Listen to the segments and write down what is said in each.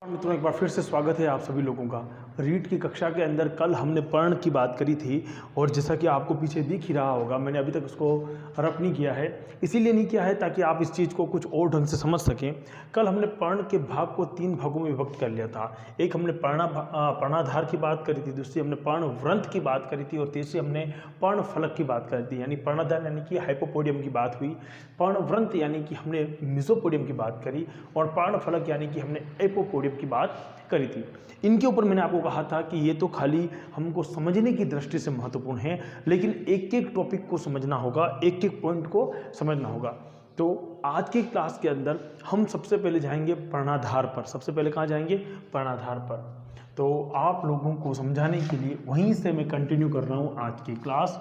मित्रों, एक बार फिर से स्वागत है आप सभी लोगों का। रीट की कक्षा के अंदर कल हमने पर्ण की बात करी थी और जैसा कि आपको पीछे दिख ही रहा होगा, मैंने अभी तक उसको रप नहीं किया है। इसीलिए नहीं किया है ताकि आप इस चीज़ को कुछ और ढंग से समझ सकें। कल हमने पर्ण के भाग को 3 भागों में विभक्त कर लिया था। एक हमने पर्णाधार की बात करी थी, दूसरी हमने पर्णव्रंत की बात करी थी और तीसरी हमने पर्णफलक की बात करी थी। यानी पर्णाधार यानी कि हाइपोपोडियम की बात हुई, पर्णव्रंत यानी कि हमने मिजोपोडियम की बात करी और पर्णफलक यानी कि हमने एपोपोडियम की बात करी थी। इनके ऊपर मैंने आपको कहा था कि ये तो खाली हमको समझने की दृष्टि से महत्वपूर्ण है, लेकिन एक एक टॉपिक को समझना होगा, एक एक पॉइंट को समझना होगा। तो आज की क्लास के अंदर हम सबसे पहले जाएंगे पर्णाधार पर। सबसे पहले कहाँ जाएंगे? पर्णाधार पर। तो आप लोगों को समझाने के लिए वहीं से मैं कंटिन्यू कर रहा हूँ आज की क्लास।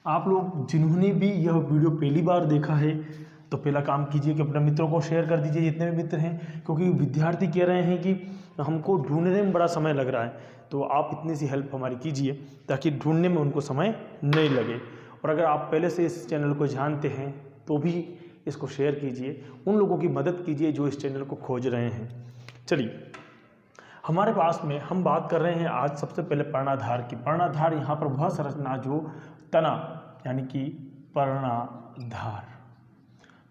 आप लोग जिन्होंने भी यह वीडियो पहली बार देखा है तो पहला काम कीजिए कि अपने मित्रों को शेयर कर दीजिए, जितने भी मित्र हैं, क्योंकि विद्यार्थी कह रहे हैं कि हमको ढूंढने में बड़ा समय लग रहा है। तो आप इतनी सी हेल्प हमारी कीजिए ताकि ढूंढने में उनको समय नहीं लगे। और अगर आप पहले से इस चैनल को जानते हैं तो भी इसको शेयर कीजिए, उन लोगों की मदद कीजिए जो इस चैनल को खोज रहे हैं। चलिए, हमारे पास में हम बात कर रहे हैं आज सबसे पहले पर्णाधार की। पर्णाधार यहाँ पर वह संरचना जो तना यानी कि पर्णाधार,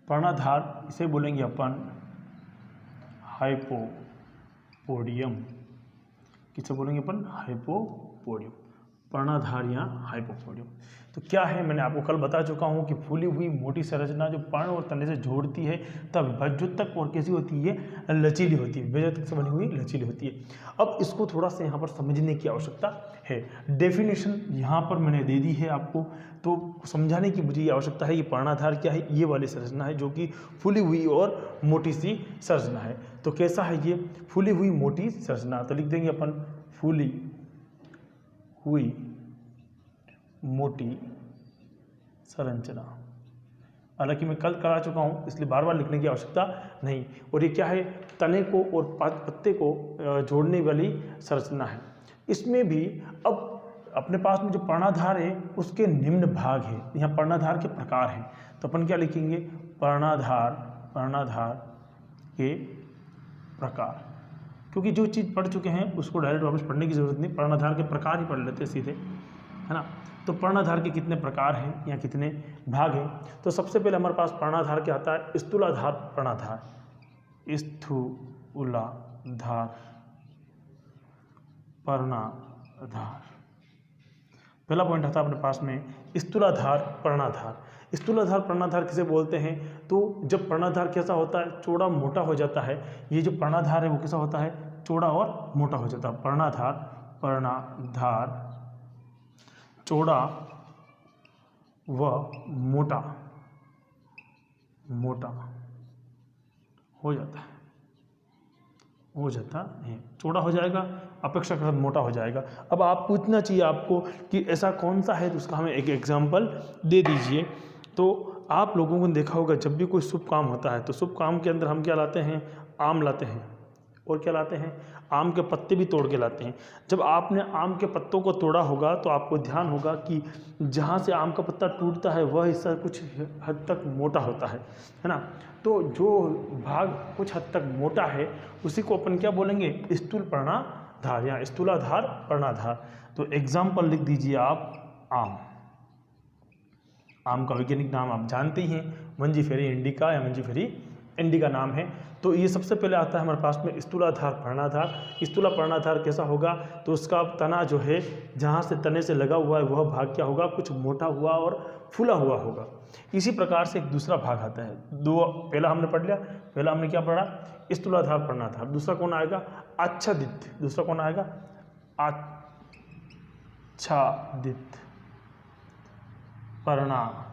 पर्णाधार इसे बोलेंगे अपन हाइपोपोडियम। किसे बोलेंगे अपन? हाइपोपोडियम। पर्णाधार या हाइपोपोडियम। तो क्या है, मैंने आपको कल बता चुका हूं कि फूली हुई मोटी संरचना जो पर्ण और तने से जोड़ती है तब विभज्योतक और कैसी होती है? लचीली होती है, विभज्योतक से बनी हुई लचीली होती है। अब इसको थोड़ा सा यहाँ पर समझने की आवश्यकता है। डेफिनेशन यहाँ पर मैंने दे दी है आपको, तो समझाने की मुझे ये आवश्यकता है कि पर्णाधार क्या है। ये वाली संरचना है जो कि फूली हुई और मोटी सी संरचना है। तो कैसा है ये फूली हुई मोटी संरचना? तो लिख देंगे अपन फूली हुई मोटी संरचना। हालांकि मैं कल करा चुका हूं इसलिए बार बार लिखने की आवश्यकता नहीं। और ये क्या है? तने को और पत्ते को जोड़ने वाली संरचना है। इसमें भी अब अपने पास में जो पर्णाधार है उसके निम्न भाग है। यहाँ पर्णाधार के प्रकार हैं, तो अपन क्या लिखेंगे? पर्णाधार के प्रकार। क्योंकि जो चीज़ पढ़ चुके हैं उसको डायरेक्ट वापस पढ़ने की जरूरत नहीं, पर्णाधार के प्रकार ही पढ़ लेते सीधे, है ना। तो पर्णाधार के कितने प्रकार हैं या कितने भाग हैं? तो सबसे पहले हमारे पास पर्णाधार क्या आता है? स्थूलाधार पर्णाधार। स्थूलाधार पर्णाधार पहला पॉइंट आता है अपने पास में स्थूलाधार पर्णाधार। स्थूलाधार पर्णाधार किसे बोलते हैं? तो जब पर्णाधार कैसा होता है? चौड़ा मोटा हो जाता है। ये जो पर्णाधार है वो कैसा होता है? चौड़ा और मोटा हो जाता है। पर्णाधार चौड़ा व मोटा हो जाता है। चौड़ा हो जाएगा, अपेक्षाकृत मोटा हो जाएगा। अब आप पूछना चाहिए आपको कि ऐसा कौन सा है, तो उसका हमें एक एग्जाम्पल दे दीजिए। तो आप लोगों को देखा होगा जब भी कोई शुभ काम होता है तो शुभ काम के अंदर हम क्या लाते हैं? आम लाते हैं। और क्या लाते हैं? आम के पत्ते भी तोड़ के लाते हैं। जब आपने आम के पत्तों को तोड़ा होगा तो आपको ध्यान होगा कि जहाँ से आम का पत्ता टूटता है वह हिस्सा कुछ हद तक मोटा होता है ना। तो जो भाग कुछ हद तक मोटा है उसी को अपन क्या बोलेंगे? स्थूल पर्णाधार या स्थूलाधार पर्णाधार। तो एग्जाम्पल लिख दीजिए आप आम। आम का वैज्ञानिक नाम आप जानते ही हैं, मंजीफेरी इंडिका या मंजीफेरी इंडिका नाम है। तो ये सबसे पहले आता है हमारे पास में स्थूलाधार पर्णाधार। स्थूला पर्णाधार कैसा होगा? तो उसका तना जो है जहाँ से तने से लगा हुआ है वह भाग क्या होगा? कुछ मोटा हुआ और फूला हुआ होगा। इसी प्रकार से एक दूसरा भाग आता है। पहला हमने पढ़ लिया, पहला हमने क्या पढ़ा? स्थूलाधार पर्णाधार। दूसरा कौन आएगा? आच्छादित। दूसरा कौन आएगा? आच्छादित पर्णाधार।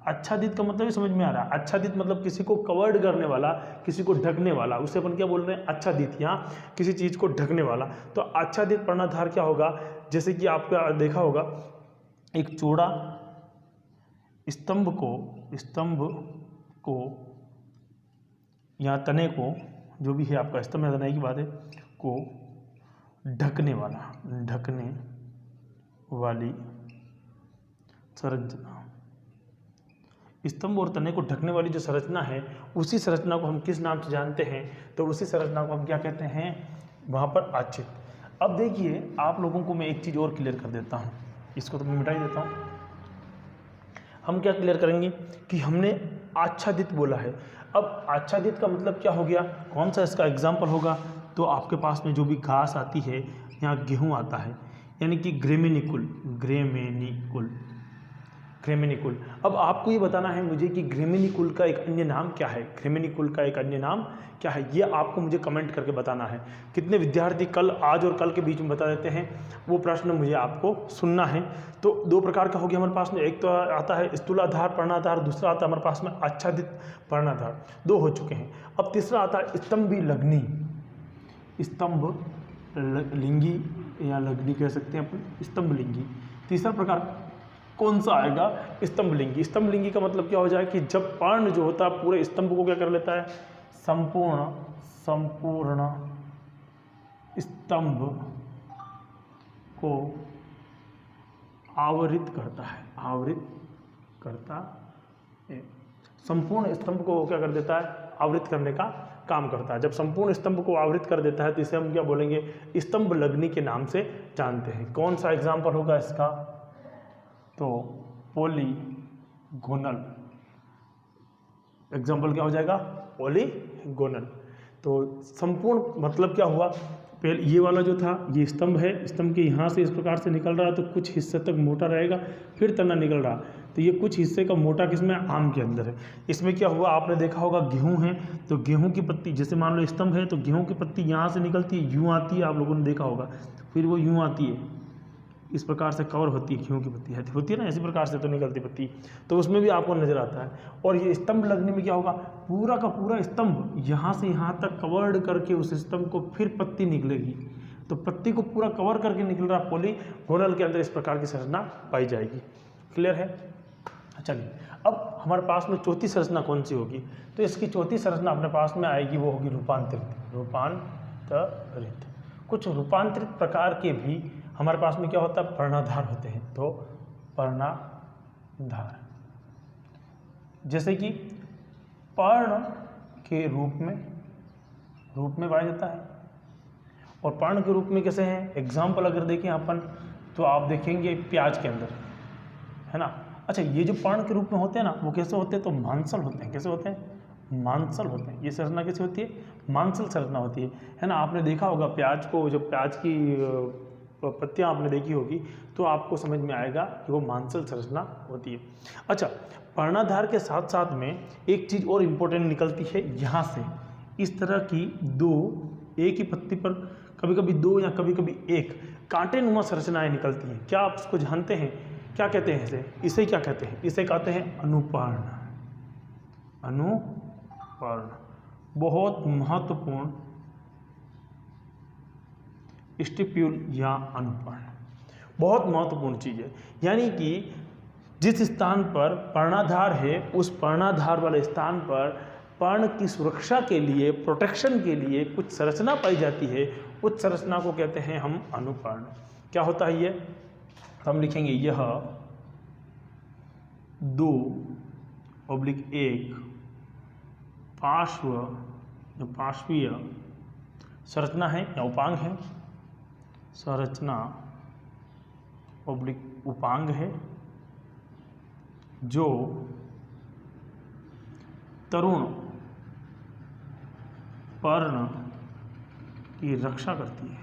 आच्छादित का मतलब ही समझ में आ रहा है। आच्छादित मतलब किसी को कवर्ड करने वाला, किसी को ढकने वाला, उसे अपन क्या बोल रहे हैं? आच्छादित, यहाँ किसी चीज को ढकने वाला। तो आच्छादित पर्णाधार क्या होगा? जैसे कि आपका देखा होगा एक चौड़ा स्तंभ को या तने को, जो भी है आपका स्तंभ या तने की बात है, को ढकने वाली संरचना, स्तंभ और तने को ढकने वाली जो संरचना है उसी संरचना को हम किस नाम से जानते हैं? तो उसी संरचना को हम क्या कहते हैं? वहाँ पर आच्छिद। अब देखिए आप लोगों को मैं एक चीज़ और क्लियर कर देता हूँ, इसको तो मैं मिटा ही देता हूँ। हम क्या क्लियर करेंगे कि हमने आच्छादित बोला है। अब आच्छादित का मतलब क्या हो गया? कौन सा इसका एग्जाम्पल होगा? तो आपके पास में जो भी घास आती है, यहाँ गेहूँ आता है, यानी कि ग्रेमेनिकुल, ग्रेमेनिकुल, ग्रेमेनिकुल। अब आपको ये बताना है मुझे कि ग्रेमेनिकुल का एक अन्य नाम क्या है? ग्रेमेनिकुल का एक अन्य नाम क्या है? ये आपको मुझे कमेंट करके बताना है। कितने विद्यार्थी कल, आज और कल के बीच में बता देते हैं, वो प्रश्न मुझे आपको सुनना है। तो दो प्रकार का हो गया हमारे पास में, एक तो आता है स्थूलाधार पर्णाधार, दूसरा आता है हमारे पास में आच्छादित पर्णाधार। दो हो चुके हैं। अब तीसरा आता है स्तंभी लग्नी, स्तंभ लिंगी या लग्नी कह सकते हैं अपन, स्तंभ लिंगी। तीसरा प्रकार कौन सा आएगा? स्तंभलिंगी। स्तंभलिंगी का मतलब क्या हो जाए कि जब पर्ण जो होता है पूरे स्तंभ को क्या कर लेता है? संपूर्ण स्तंभ को आवरित करता है, आवरित करता है। संपूर्ण स्तंभ को क्या कर देता है? आवृत करने का काम करता है। जब संपूर्ण स्तंभ को आवृत कर देता है तो इसे हम क्या बोलेंगे? स्तंभ लग्नी के नाम से जानते हैं। कौन सा एग्जाम्पल होगा इसका? तो पॉलीगोनल। एग्जाम्पल क्या हो जाएगा? पॉलीगोनल। तो संपूर्ण मतलब क्या हुआ? पहले ये वाला जो था ये स्तंभ है, स्तंभ के यहाँ से इस प्रकार से निकल रहा है तो कुछ हिस्से तक मोटा रहेगा, फिर तना निकल रहा, तो ये कुछ हिस्से का मोटा किसमें? आम के अंदर है। इसमें क्या हुआ? आपने देखा होगा गेहूं है तो गेहूं की पत्ती, जैसे मान लो स्तंभ है तो गेहूं की पत्ती यहाँ से निकलती है, यूँ आती है, आप लोगों ने देखा होगा, फिर वो यूँ आती है, इस प्रकार से कवर होती है, गेहूं की पत्ती होती है ना, इसी प्रकार से तो निकलती पत्ती, तो उसमें भी आपको नजर आता है। और ये स्तंभ लगने में क्या होगा? पूरा का पूरा स्तंभ यहाँ से यहाँ तक कवर्ड करके उस स्तंभ को फिर पत्ती निकलेगी, तो पत्ती को पूरा कवर करके निकल रहा पॉलीगोनल के अंदर इस प्रकार की संरचना पाई जाएगी। क्लियर है? चलिए अब हमारे पास में चौथी संरचना कौन सी होगी? तो इसकी चौथी संरचना अपने पास में आएगी, वो होगी रूपांतरित। रूपांतरित कुछ रूपांतरित प्रकार के भी हमारे पास में क्या होता है? पर्णाधार होते हैं। तो पर्णाधार जैसे कि पर्ण के रूप में पाया जाता है, और पर्ण के रूप में कैसे हैं? एग्जाम्पल अगर देखें अपन तो आप देखेंगे प्याज के अंदर, है ना। अच्छा, ये जो पर्ण के रूप में होते हैं ना, वो कैसे होते हैं? तो मांसल होते हैं। कैसे होते हैं? मांसल होते हैं। ये संरचना कैसी होती है? मांसल संरचना होती है ना। आपने देखा होगा प्याज को, जब प्याज की पत्तियां आपने देखी होगी तो आपको समझ में आएगा कि वो मांसल संरचना होती है। अच्छा, पर्णाधार के साथ साथ में एक चीज़ और इम्पोर्टेंट निकलती है यहाँ से, इस तरह की दो, एक ही पत्ती पर कभी कभी दो या कभी कभी एक कांटे नुमा संरचनाएं निकलती हैं। क्या आप इसको जानते हैं? क्या कहते हैं इसे? इसे क्या कहते हैं? इसे कहते हैं अनुपर्ण। अनुपर्ण बहुत महत्वपूर्ण स्टिप्यूल या अनुपर्ण, बहुत महत्वपूर्ण चीज़ है। यानी कि जिस स्थान पर पर्णाधार है उस पर्णाधार वाले स्थान पर पर्ण की सुरक्षा के लिए, प्रोटेक्शन के लिए कुछ संरचना पाई जाती है, उस संरचना को कहते हैं हम अनुपर्ण। क्या होता है ये? हम लिखेंगे यह 2/1 पार्श्वीय संरचना है या उपांग है, संरचना उपांग है जो तरुण पर्ण की रक्षा करती है।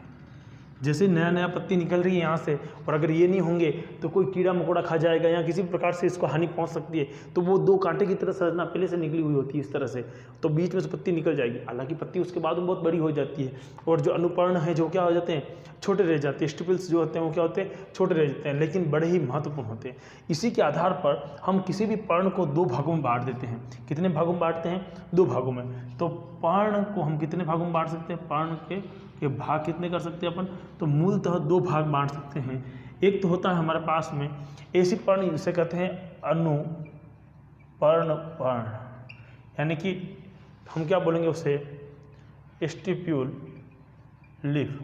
जैसे नया नया पत्ती निकल रही है यहाँ से, और अगर ये नहीं होंगे तो कोई कीड़ा मकोड़ा खा जाएगा या किसी प्रकार से इसको हानि पहुँच सकती है, तो वो दो कांटे की तरह संरचना पहले से निकली हुई होती है इस तरह से, तो बीच में से पत्ती निकल जाएगी। हालांकि पत्ती उसके बाद में बहुत बड़ी हो जाती है, और जो अनुपर्ण है जो क्या हो जाते हैं? छोटे रह जाते हैं। स्टिपल्स जो होते हैं वो क्या होते हैं? छोटे रह जाते हैं, लेकिन बड़े ही महत्वपूर्ण होते हैं। इसी के आधार पर हम किसी भी पर्ण को दो भागों में बांट देते हैं। कितने भागों में बांटते हैं? दो भागों में। तो पर्ण को हम कितने भागों में बांट सकते हैं? पर्ण के भाग कितने कर सकते हैं अपन? तो मूलतः दो भाग बांट सकते हैं। एक तो होता है हमारे पास में ऐसी पर्ण, जिसे कहते हैं अनुपर्ण पर्ण, यानी कि हम क्या बोलेंगे उसे? Stipule leaf.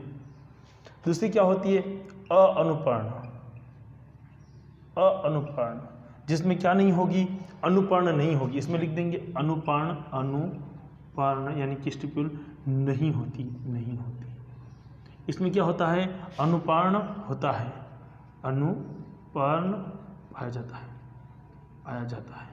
दूसरी क्या होती है? अनुपर्ण जिसमें क्या नहीं होगी, अनुपर्ण नहीं होगी। इसमें लिख देंगे अनुपर्ण, अनुपर्ण यानी कि स्टिप्यूल नहीं होती, नहीं होती। इसमें क्या होता है, अनुपर्ण होता है, अनुपर्ण पाया जाता है, पाया जाता है।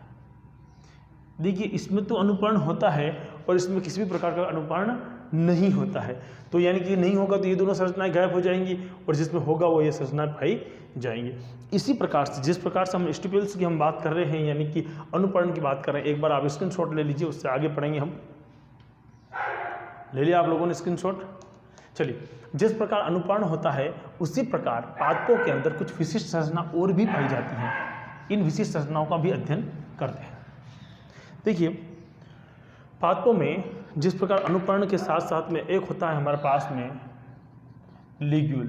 देखिए इसमें तो अनुपर्ण होता है और इसमें किसी भी प्रकार का अनुपर्ण नहीं होता है, तो यानी कि नहीं होगा तो ये दोनों संरचनाएं गायब हो जाएंगी और जिसमें होगा वो ये संरचनाएं पाई जाएंगी। इसी प्रकार से जिस प्रकार से हम स्टिप्यूल्स की हम बात कर रहे हैं यानी कि अनुपर्ण की बात कर रहे हैं, एक बार आप स्क्रीनशॉट ले लीजिए, उससे आगे पढ़ेंगे हम। ले लिया आप लोगों ने स्क्रीनशॉट? चलिए, जिस प्रकार अनुपर्ण होता है उसी प्रकार पादपों के अंदर कुछ विशिष्ट संरचना और भी पाई जाती हैं। इन विशिष्ट संरचनाओं का भी अध्ययन करते हैं। देखिए पादपों में जिस प्रकार अनुपर्ण के साथ साथ में एक होता है हमारे पास में लिग्यूल।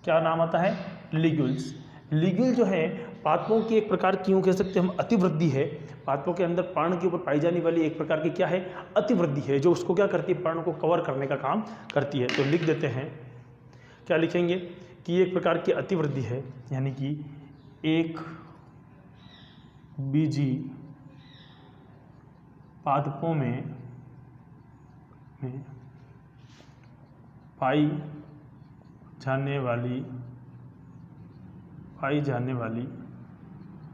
क्या नाम आता है, लिग्यूल्स। लिग्यूल जो है पादपों की एक प्रकार की यूँ कह सकते हैं हम अतिवृद्धि है। पादपों के अंदर पर्ण के ऊपर पाई जाने वाली एक प्रकार की क्या है, अतिवृद्धि है, जो उसको क्या करती है, पर्ण को कवर करने का काम करती है। तो लिख देते हैं, क्या लिखेंगे कि एक प्रकार की अतिवृद्धि है, यानी कि एक बीजी पादपों में पाई जाने वाली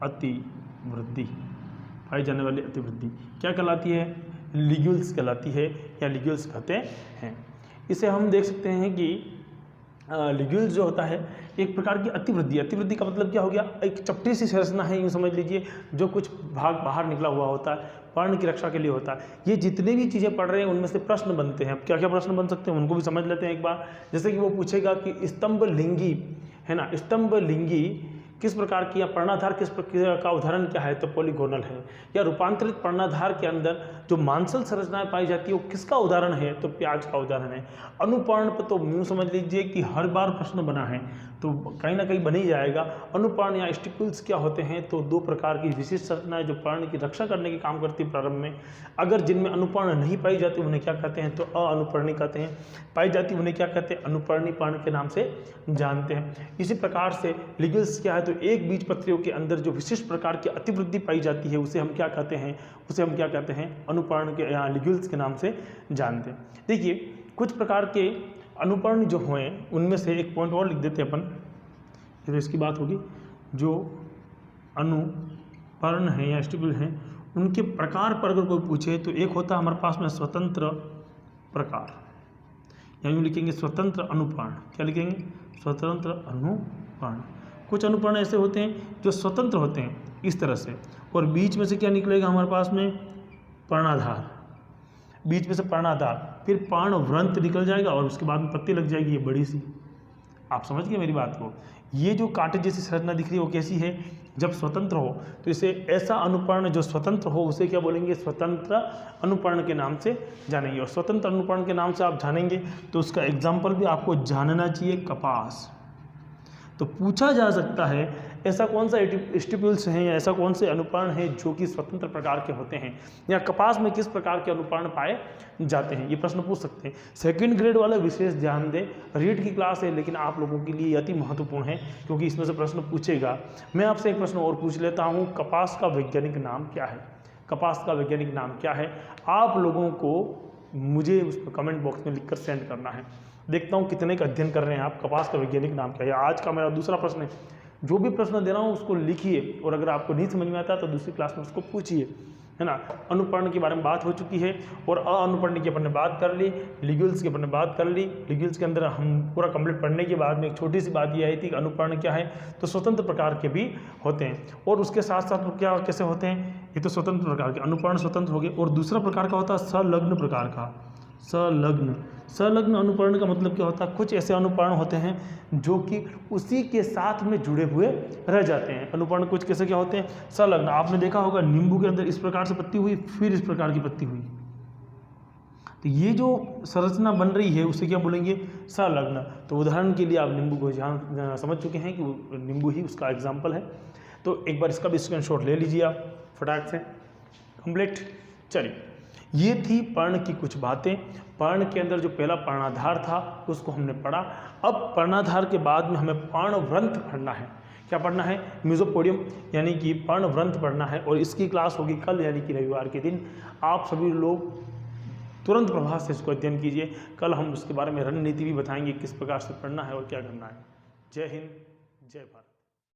अतिवृद्धि, पाई जाने वाली अतिवृद्धि क्या कहलाती है, लिग्यूल्स कहलाती है या लिग्यूल्स कहते हैं। इसे हम देख सकते हैं कि लिग्यूल्स जो होता है एक प्रकार की अतिवृद्धि। अतिवृद्धि का मतलब क्या हो गया, एक चपटी सी संरचना है, यूँ समझ लीजिए, जो कुछ भाग बाहर निकला हुआ होता है, पर्ण की रक्षा के लिए होता है। ये जितने भी चीज़ें पढ़ रहे हैं उनमें से प्रश्न बनते हैं। अब क्या क्या प्रश्न बन सकते हैं उनको भी समझ लेते हैं एक बार। जैसे कि वो पूछेगा कि स्तंभ लिंगी है ना, स्तंभ लिंगी किस प्रकार की, या पर्णाधार किस प्रकार का उदाहरण क्या है, तो पॉलीगोनल है। या रूपांतरित पर्णाधार के अंदर जो मांसल संरचनाएं पाई जाती है वो किसका उदाहरण है, तो प्याज का उदाहरण है। अनुपर्ण पर तो यूँ समझ लीजिए कि हर बार प्रश्न बना है तो कहीं ना कहीं बन ही जाएगा। अनुपर्ण या स्टिप्यूल्स क्या होते हैं, तो दो प्रकार की विशिष्ट संरचनाएं जो पर्ण की रक्षा करने के काम करती है प्रारंभ में। अगर जिनमें अनुपर्ण नहीं पाई जाती उन्हें क्या कहते हैं, तो अनुपर्णी कहते हैं। पाई जाती उन्हें क्या कहते हैं, अनुपर्णी पर्ण के नाम से जानते हैं। इसी प्रकार से लिग्यूल्स क्या है, तो एक बीजपत्रियों के अंदर जो विशिष्ट प्रकार की अतिवृद्धि पाई जाती है उसे हम क्या कहते हैं, उसे हम क्या कहते हैं, अनुपर्ण के या लिग्यूल्स के नाम से जानते हैं। देखिए कुछ प्रकार के अनुपर्ण जो हुए उनमें से एक पॉइंट और लिख देते हैं अपन, तो इसकी बात होगी। जो अनुपर्ण हैं या स्टिप्यूल हैं उनके प्रकार पर अगर कोई पूछे तो एक होता है हमारे पास में स्वतंत्र प्रकार, यानी लिखेंगे स्वतंत्र अनुपर्ण। क्या लिखेंगे, स्वतंत्र अनुपर्ण। कुछ अनुपर्ण ऐसे होते हैं जो स्वतंत्र होते हैं इस तरह से, और बीच में से क्या निकलेगा हमारे पास में, पर्णाधार। बीच में से पर्णाधार, फिर पर्णवृंत निकल जाएगा और उसके बाद में पत्ती लग जाएगी ये बड़ी सी। आप समझ गए मेरी बात को। ये जो कांटे जैसी संरचना दिख रही है वो कैसी है, जब स्वतंत्र हो तो इसे ऐसा अनुपर्ण जो स्वतंत्र हो उसे क्या बोलेंगे, स्वतंत्र अनुपर्ण के नाम से जानेंगे। और स्वतंत्र अनुपर्ण के नाम से आप जानेंगे तो उसका एग्जाम्पल भी आपको जानना चाहिए, कपास। तो पूछा जा सकता है ऐसा कौन सा स्टिप्यूल्स हैं या ऐसा कौन से अनुपर्ण हैं जो कि स्वतंत्र प्रकार के होते हैं, या कपास में किस प्रकार के अनुपर्ण पाए जाते हैं, ये प्रश्न पूछ सकते हैं। सेकंड ग्रेड वाले विशेष ध्यान दें, रीड की क्लास है लेकिन आप लोगों के लिए अति महत्वपूर्ण है क्योंकि इसमें से प्रश्न पूछेगा। मैं आपसे एक प्रश्न और पूछ लेता हूँ, कपास का वैज्ञानिक नाम क्या है, कपास का वैज्ञानिक नाम क्या है। आप लोगों को मुझे उस कमेंट बॉक्स में लिखकर सेंड करना है। देखता हूँ कितने का अध्ययन कर रहे हैं आप, कपास का वैज्ञानिक नाम क्या है। आज का मेरा दूसरा प्रश्न है, जो भी प्रश्न दे रहा हूँ उसको लिखिए और अगर आपको नहीं समझ में आता तो दूसरी क्लास में उसको पूछिए, है ना। अनुपर्ण के बारे में बात हो चुकी है और अनुपर्ण की अपन ने बात कर ली, लिग्यूल्स की अपन ने बात कर ली। लिग्यूल्स के अंदर हम पूरा कंप्लीट पढ़ने के बाद में एक छोटी सी बात ये आई थी कि अनुपर्ण क्या है, तो स्वतंत्र प्रकार के भी होते हैं। और उसके साथ साथ क्या कैसे होते हैं, ये तो स्वतंत्र प्रकार के, अनुपर्ण स्वतंत्र हो गए। और दूसरा प्रकार का होता है संलग्न प्रकार का, संलग्न। संलग्न अनुपर्ण का मतलब क्या होता है, कुछ ऐसे अनुपर्ण होते हैं जो कि उसी के साथ में जुड़े हुए रह जाते हैं। अनुपर्ण कुछ कैसे क्या होते हैं, संलग्न। आपने देखा होगा नींबू के अंदर इस प्रकार से पत्ती हुई, फिर इस प्रकार की पत्ती हुई, तो ये जो संरचना बन रही है उसे क्या बोलेंगे, संलग्न। तो उदाहरण के लिए आप नींबू को समझ चुके हैं कि नींबू ही उसका एग्जाम्पल है। तो एक बार इसका भी स्क्रीनशॉट ले लीजिए आप फटाक से, कंप्लीट। चलिए, ये थी पर्ण की कुछ बातें। पर्ण के अंदर जो पहला पर्णाधार था उसको हमने पढ़ा। अब पर्णाधार के बाद में हमें पर्णवृंत पढ़ना है, क्या पढ़ना है, मीजोपोडियम यानी कि पर्णवृंत पढ़ना है। और इसकी क्लास होगी कल यानी कि रविवार के दिन। आप सभी लोग तुरंत प्रभाव से इसको अध्ययन कीजिए। कल हम उसके बारे में रणनीति भी बताएंगे किस प्रकार से पढ़ना है और क्या करना है। जय हिंद, जय भारत।